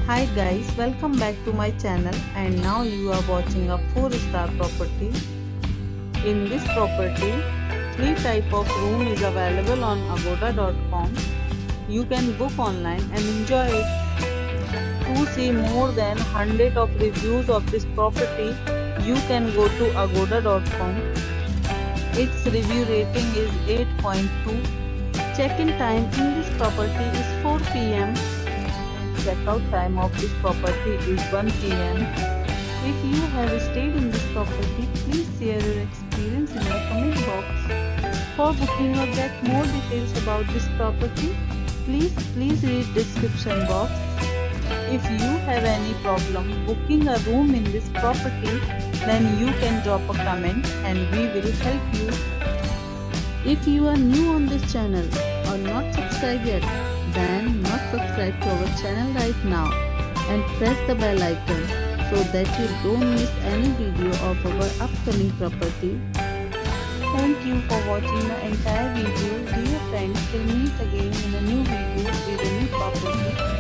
Hi guys, welcome back to my channel and now you are watching a 4-star property. In this property, 3 type of room is available on agoda.com. You can book online and enjoy it. To see more than 100 of reviews of this property, you can go to agoda.com. Its review rating is 8.2. Check-in time in this property is 4 p.m. Checkout time of this property is 1 p.m. If you have stayed in this property, please share your experience in the comment box. For booking or get more details about this property, please read description box. If you have any problem booking a room in this property, then you can drop a comment and we will help you. If you are new on this channel or not subscribed yet, then must subscribe to our channel right now and press the bell icon so that you don't miss any video of our upcoming property. Thank you for watching the entire video. Dear friends, we'll meet again in a new video with a new property.